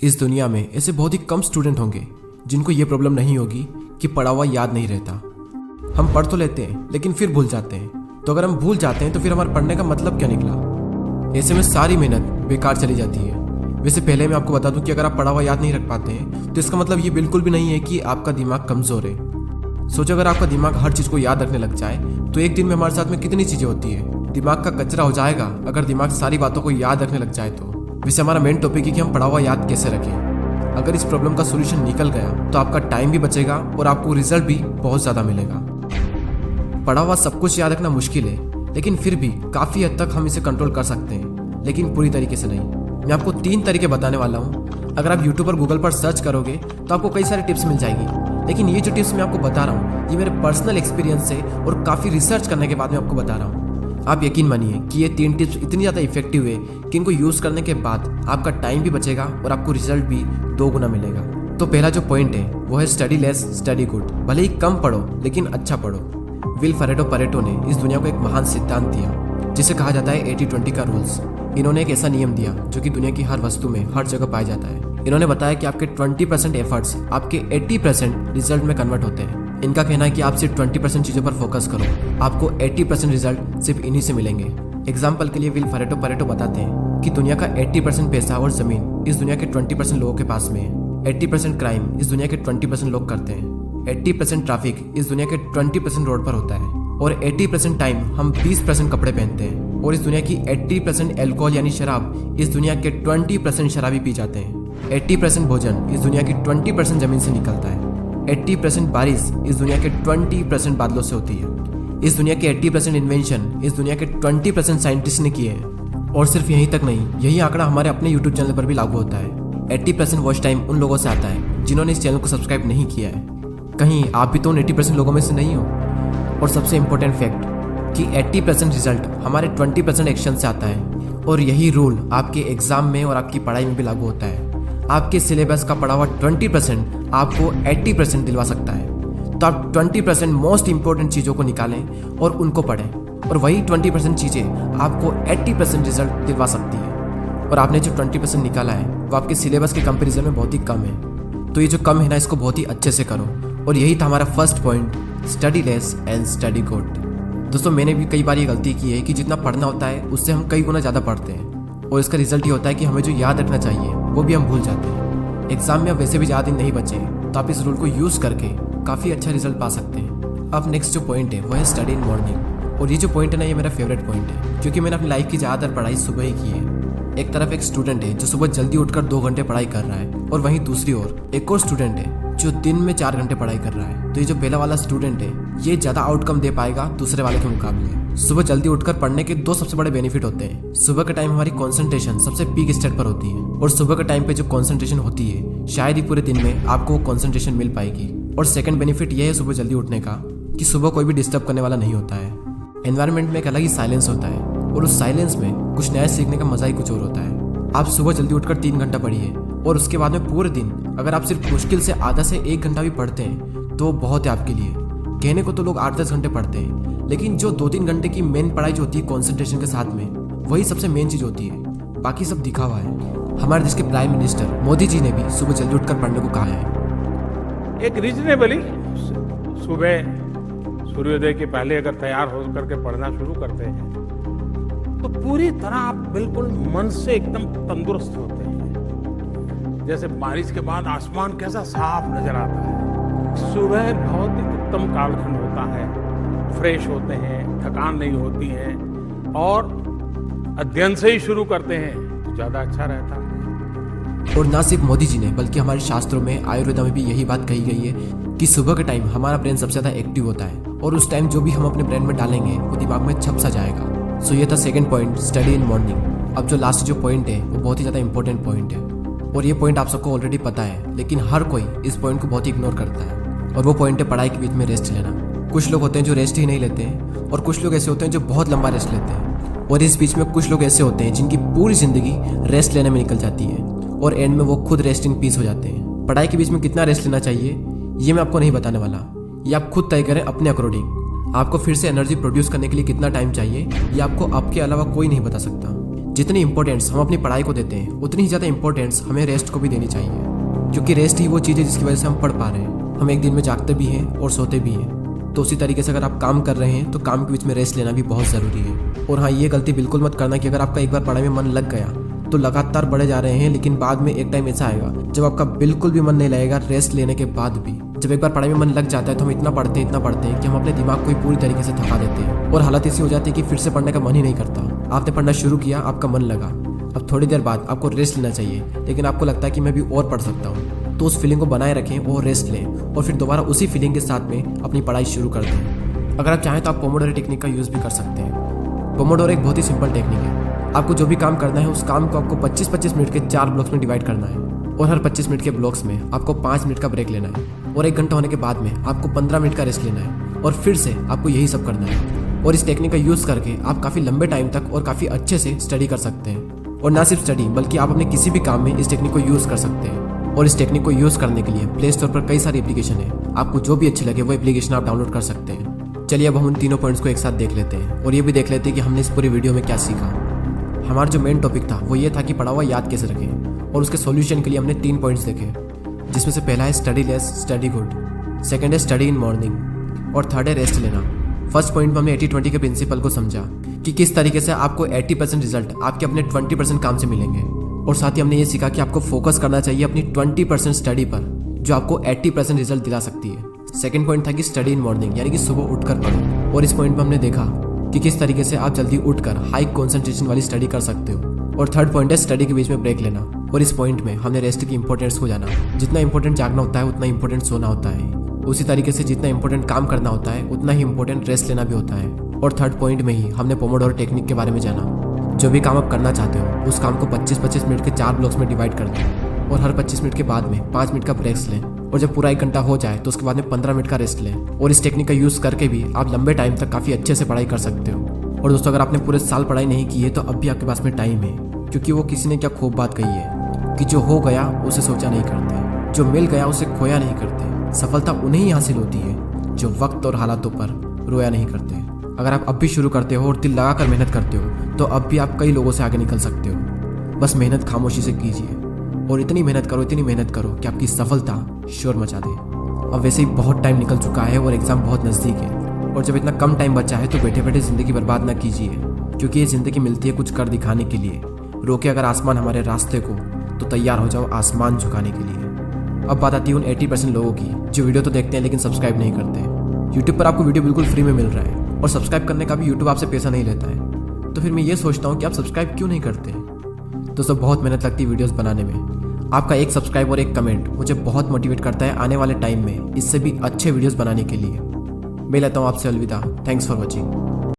इस दुनिया में ऐसे बहुत ही कम स्टूडेंट होंगे जिनको ये प्रॉब्लम नहीं होगी कि पढ़ा हुआ याद नहीं रहता। हम पढ़ तो लेते हैं लेकिन फिर भूल जाते हैं। तो अगर हम भूल जाते हैं तो फिर हमारे पढ़ने का मतलब क्या निकला? ऐसे में सारी मेहनत बेकार चली जाती है। वैसे पहले मैं आपको बता दूं कि अगर आप पढ़ा हुआ याद नहीं रख पाते हैं तो इसका मतलब ये बिल्कुल भी नहीं है कि आपका दिमाग कमज़ोर है। सोचो अगर आपका दिमाग हर चीज़ को याद रखने लग जाए तो एक दिन में हमारे साथ में कितनी चीज़ें होती है। दिमाग का कचरा हो जाएगा अगर दिमाग सारी बातों को याद रखने लग जाए तो। वैसे हमारा मेन टॉपिक है कि हम पढ़ा हुआ याद कैसे रखें। अगर इस प्रॉब्लम का सोल्यूशन निकल गया तो आपका टाइम भी बचेगा और आपको रिजल्ट भी बहुत ज़्यादा मिलेगा। पढ़ा हुआ सब कुछ याद रखना मुश्किल है, लेकिन फिर भी काफ़ी हद तक हम इसे कंट्रोल कर सकते हैं, लेकिन पूरी तरीके से नहीं। मैं आपको 3 तरीके बताने वाला हूँ। अगर आप यूट्यूब और गूगल पर सर्च करोगे तो आपको कई सारी टिप्स मिल जाएगी, लेकिन ये जो टिप्स मैं आपको बता रहा हूँ ये मेरे पर्सनल एक्सपीरियंस से और काफ़ी रिसर्च करने के बाद मैं आपको बता रहा हूँ। आप यकीन मानिए कि ये 3 टिप्स इतनी ज़्यादा इफेक्टिव है कि इनको यूज़ करने के बाद आपका टाइम भी बचेगा और आपको रिजल्ट भी 2 गुना मिलेगा। तो पहला जो पॉइंट है वो है स्टडी लेस स्टडी गुड। भले ही कम पढ़ो लेकिन अच्छा पढ़ो। विल परेटो ने इस दुनिया को एक महान सिद्धांत दिया जिसे कहा जाता है 80-20 का रूल्स। इन्होंने एक ऐसा नियम दिया जो कि दुनिया की हर वस्तु में हर जगह पाया जाता है। इन्होंने बताया कि आपके 20% एफर्ट्स आपके 80% रिजल्ट में कन्वर्ट होते हैं। इनका कहना है कि आप सिर्फ 20% चीज़ों पर फोकस करो, आपको 80% रिजल्ट सिर्फ इन्हीं से मिलेंगे। एग्जाम्पल के लिए विल परेटो बताते हैं कि दुनिया का 80% पैसा और जमीन इस दुनिया के 20% लोगों के पास में है। 80% क्राइम इस दुनिया के 20% लोग करते हैं। 80% ट्रैफिक इस दुनिया के 20% रोड पर होता है। और 80% टाइम हम 20% कपड़े पहनते हैं। और इस दुनिया की 80% एल्कोहल यानी शराब इस दुनिया के 20% शराबी पी जाते हैं। 80% भोजन इस दुनिया की 20% जमीन से निकलता है। 80% बारिश इस दुनिया के 20% बादलों से होती है। इस दुनिया के 80% इन्वेंशन इस दुनिया के 20% साइंटिस्ट ने किए हैं। और सिर्फ यहीं तक नहीं, यही आंकड़ा हमारे अपने यूट्यूब चैनल पर भी लागू होता है। 80% वॉच टाइम उन लोगों से आता है जिन्होंने इस चैनल को सब्सक्राइब नहीं किया है। कहीं आप भी तो उन 80% लोगों में से नहीं हो। और सबसे इम्पोर्टेंट फैक्ट कि 80% रिजल्ट हमारे 20% एक्शन से आता है। और यही रूल आपके एग्जाम में और आपकी पढ़ाई में भी लागू होता है। आपके सिलेबस का पढ़ा हुआ 20% आपको 80% दिलवा सकता है। तो आप 20% मोस्ट इंपॉर्टेंट चीज़ों को निकालें और उनको पढ़ें, और वही 20% चीज़ें आपको 80% रिजल्ट दिलवा सकती है। और आपने जो 20% निकाला है वो आपके सिलेबस के कंपैरिजन में बहुत ही कम है। तो ये जो कम है ना, इसको बहुत ही अच्छे से करो। और यही था हमारा first point, study less and study good. दोस्तों, मैंने भी कई बार ये गलती की है कि जितना पढ़ना होता है उससे हम कई गुना ज़्यादा पढ़ते हैं, और इसका रिजल्ट ये होता है कि हमें जो याद रखना चाहिए वो भी हम भूल जाते हैं। एग्जाम में अब वैसे भी ज़्यादा दिन नहीं बचे, तो आप इस रूल को यूज़ करके काफ़ी अच्छा रिजल्ट पा सकते हैं। अब नेक्स्ट जो पॉइंट है वो है स्टडी इन मॉर्निंग। और ये जो पॉइंट है ना, ये मेरा फेवरेट पॉइंट है, क्योंकि मैंने अपनी लाइफ की ज़्यादातर पढ़ाई सुबह ही की है। एक तरफ एक स्टूडेंट है जो सुबह जल्दी उठकर 2 घंटे पढ़ाई कर रहा है, और वहीं दूसरी ओर एक और स्टूडेंट है जो दिन में 4 घंटे पढ़ाई कर रहा है। तो ये जो पहला वाला स्टूडेंट है ये ज़्यादा आउटकम दे पाएगा दूसरे वाले के मुकाबले। सुबह जल्दी उठकर पढ़ने के 2 सबसे बड़े बेनिफिट होते हैं। सुबह के टाइम हमारी कंसंट्रेशन सबसे पीक स्टेट पर होती है, और सुबह के टाइम पे जो कंसंट्रेशन होती है शायद ही पूरे दिन में आपको वो कंसंट्रेशन मिल पाएगी। और सेकंड बेनिफिट ये है सुबह जल्दी उठने का कि सुबह कोई भी डिस्टर्ब करने वाला नहीं होता है। एनवायरनमेंट में एक अलग ही साइलेंस होता है, और उस साइलेंस में कुछ नया सीखने का मजा ही कुछ और होता है। आप सुबह जल्दी उठकर 3 घंटा पढ़िए, और उसके बाद में पूरे दिन अगर आप सिर्फ मुश्किल से आधा से 1 घंटा भी पढ़ते हैं तो बहुत है आपके लिए। कहने को तो लोग 8-10 घंटे पढ़ते हैं, लेकिन जो 2-3 घंटे की मेन पढ़ाई जो होती है कॉन्सेंट्रेशन के साथ में, वही सबसे मेन चीज़ होती है। बाकी सब दिखावा है। हमारे देश के प्राइम मिनिस्टर मोदी जी ने भी सुबह जल्दी उठकर पढ़ने को कहा है। एक रीजनेबली सुबह सूर्योदय के पहले अगर तैयार हो करके पढ़ना शुरू करते हैं तो पूरी तरह आप बिल्कुल मन से एकदम तंदुरुस्त होते हैं। जैसे बारिश के बाद आसमान कैसा साफ नजर आता है। सुबह बहुत ही उत्तम कालखंड होता है, फ्रेश होते हैं, थकान नहीं होती है, और अध्ययन से ही शुरू करते हैं तो ज़्यादा अच्छा रहता है। और ना सिर्फ मोदी जी ने बल्कि हमारे शास्त्रों में, आयुर्वेद में भी यही बात कही गई है कि सुबह के टाइम हमारा ब्रेन सबसे ज़्यादा एक्टिव होता है, और उस टाइम जो भी हम अपने ब्रेन में डालेंगे वो दिमाग में छप सा जाएगा। सो ये था second point, study in morning. अब जो लास्ट जो पॉइंट है वो बहुत ही ज़्यादा इंपॉर्टेंट पॉइंट है, और ये पॉइंट आप सबको ऑलरेडी पता है, लेकिन हर कोई इस पॉइंट को बहुत ही इग्नोर करता है। और वो पॉइंट है पढ़ाई के बीच में रेस्ट लेना। कुछ लोग होते हैं जो रेस्ट ही नहीं लेते हैं, और कुछ लोग ऐसे होते हैं जो बहुत लंबा रेस्ट लेते हैं, और इस बीच में कुछ लोग ऐसे होते हैं जिनकी पूरी ज़िंदगी रेस्ट लेने में निकल जाती है, और एंड में वो खुद रेस्ट इन पीस हो जाते हैं। पढ़ाई के बीच में कितना रेस्ट लेना चाहिए ये मैं आपको नहीं बताने वाला, ये आप खुद तय करें अपने अकॉर्डिंग। आपको फिर से एनर्जी प्रोड्यूस करने के लिए कितना टाइम चाहिए ये आपको आपके अलावा कोई नहीं बता सकता। जितनी इंपॉर्टेंस हम अपनी पढ़ाई को देते हैं उतनी ही ज़्यादा इंपॉर्टेंस हमें रेस्ट को भी देनी चाहिए, क्योंकि रेस्ट ही वो चीज़ है जिसकी वजह से हम पढ़ पा रहे हैं। हम एक दिन में जागते भी हैं और सोते भी हैं। तो उसी तरीके से अगर आप काम कर रहे हैं तो काम के बीच में रेस्ट लेना भी बहुत ज़रूरी है। और हाँ, ये गलती बिल्कुल मत करना कि अगर आपका एक बार पढ़ाई में मन लग गया तो लगातार बढ़े जा रहे हैं, लेकिन बाद में एक टाइम ऐसा आएगा जब आपका बिल्कुल भी मन नहीं लगेगा रेस्ट लेने के बाद भी। जब एक बार पढ़ाई में मन लग जाता है तो हम इतना पढ़ते हैं कि हम अपने दिमाग को ही पूरी तरीके से थका देते हैं और हालत ऐसी हो जाती है कि फिर से पढ़ने का मन ही नहीं करता। आपने पढ़ना शुरू किया, आपका मन लगा, अब थोड़ी देर बाद आपको रेस्ट लेना चाहिए, लेकिन आपको लगता है कि मैं भी और पढ़ सकता हूँ, तो उस फीलिंग को बनाए रखें और रेस्ट लें और फिर दोबारा उसी फीलिंग के साथ में अपनी पढ़ाई शुरू कर दें। अगर आप चाहें तो आप पोमोडोरो टेक्निक का यूज़ भी कर सकते हैं। पोमोडोरो एक बहुत ही सिंपल टेक्निक है। आपको जो भी काम करना है उस काम को आपको 25-25 मिनट के 4 ब्लॉक्स में डिवाइड करना है और हर 25 मिनट के ब्लॉक्स में आपको 5 मिनट का ब्रेक लेना है और 1 घंटा होने के बाद में आपको 15 मिनट का रेस्ट लेना है और फिर से आपको यही सब करना है। और इस टेक्निक का यूज़ करके आप काफ़ी लंबे टाइम तक और काफ़ी अच्छे से स्टडी कर सकते हैं। और ना सिर्फ स्टडी बल्कि आप अपने किसी भी काम में इस टेक्निक को यूज़ कर सकते हैं। और इस टेक्निक को यूज़ करने के लिए प्ले स्टोर पर कई सारी एप्लीकेशन है, आपको जो भी अच्छी लगे वो एप्लीकेशन आप डाउनलोड कर सकते हैं। चलिए अब हम उन तीनों पॉइंट्स को एक साथ देख लेते हैं और ये भी देख लेते हैं कि हमने इस पूरी वीडियो में क्या सीखा। हमारा जो मेन टॉपिक था वो ये था कि पढ़ा हुआ याद कैसे रखें, और उसके सॉल्यूशन के लिए हमने 3 पॉइंट्स देखे, जिसमें से पहला है study less study good, second है स्टडी इन मॉर्निंग और थर्ड है रेस्ट लेना। फर्स्ट पॉइंट में हमने 80-20 के प्रिंसिपल को समझा कि किस तरीके से आपको 80% रिजल्ट आपके अपने 20% काम से मिलेंगे, और साथ ही हमने ये सीखा कि आपको फोकस करना चाहिए अपनी 20% स्टडी पर जो आपको 80% रिजल्ट दिला सकती है। सेकंड पॉइंट था कि स्टडी इन मॉर्निंग, यानी कि सुबह उठकर पढ़ो, और इस पॉइंट में हमने देखा कि किस तरीके से आप जल्दी उठकर हाई कंसंट्रेशन वाली स्टडी कर सकते हो। और थर्ड पॉइंट है स्टडी के बीच में ब्रेक लेना, और इस पॉइंट में हमने रेस्ट की इंपॉर्टेंस को जाना। जितना इंपॉर्टेंट जागना होता है उतना इंपॉर्टेंट सोना होता है, उसी तरीके से जितना इंपॉर्टेंट काम करना होता है उतना ही इंपॉर्टेंट रेस्ट लेना भी होता है। और थर्ड पॉइंट में ही हमने पोमोडोरो टेक्निक के बारे में जाना। जो भी काम आप करना चाहते हो उस काम को 25-25 मिनट के 4 ब्लॉक्स में डिवाइड कर दें और हर 25 मिनट के बाद में 5 मिनट का ब्रेक्स लें, और जब पूरा 1 घंटा हो जाए तो उसके बाद में 15 मिनट का रेस्ट लें। और इस टेक्निक का यूज़ करके भी आप लंबे टाइम तक काफ़ी अच्छे से पढ़ाई कर सकते हो। और दोस्तों, अगर आपने पूरे साल पढ़ाई नहीं की है तो अब भी आपके पास में टाइम है, क्योंकि वो किसी ने क्या खूब बात कही है कि जो हो गया उसे सोचा नहीं करते, जो मिल गया उसे खोया नहीं करते। सफलता उन्हें ही हासिल होती है जो वक्त और हालातों पर रोया नहीं करते। अगर आप अब भी शुरू करते हो और दिल लगा कर मेहनत करते हो तो अब भी आप कई लोगों से आगे निकल सकते हो। बस मेहनत खामोशी से कीजिए और इतनी मेहनत करो कि आपकी सफलता शोर मचा दे। अब वैसे ही बहुत टाइम निकल चुका है और एग्ज़ाम बहुत नज़दीक है, और जब इतना कम टाइम बचा है तो बैठे बैठे ज़िंदगी बर्बाद ना कीजिए, क्योंकि ये ज़िंदगी मिलती है कुछ कर दिखाने के लिए। रोके अगर आसमान हमारे रास्ते को तो तैयार हो जाओ आसमान झुकाने के लिए। अब बात आती है उन 80% लोगों की जो वीडियो तो देखते हैं लेकिन सब्सक्राइब नहीं करते। यूट्यूब पर आपको वीडियो बिल्कुल फ्री में मिल रहा है और सब्सक्राइब करने का भी यूट्यूब आपसे पैसा नहीं लेता है, तो फिर मैं ये सोचता हूँ कि आप सब्सक्राइब क्यों नहीं करते। दोस्तों, बहुत मेहनत लगती है वीडियोस बनाने में। आपका एक सब्सक्राइब और एक कमेंट मुझे बहुत मोटिवेट करता है आने वाले टाइम में इससे भी अच्छे वीडियोस बनाने के लिए। मैं लेता हूँ आपसे अलविदा। Thanks for watching.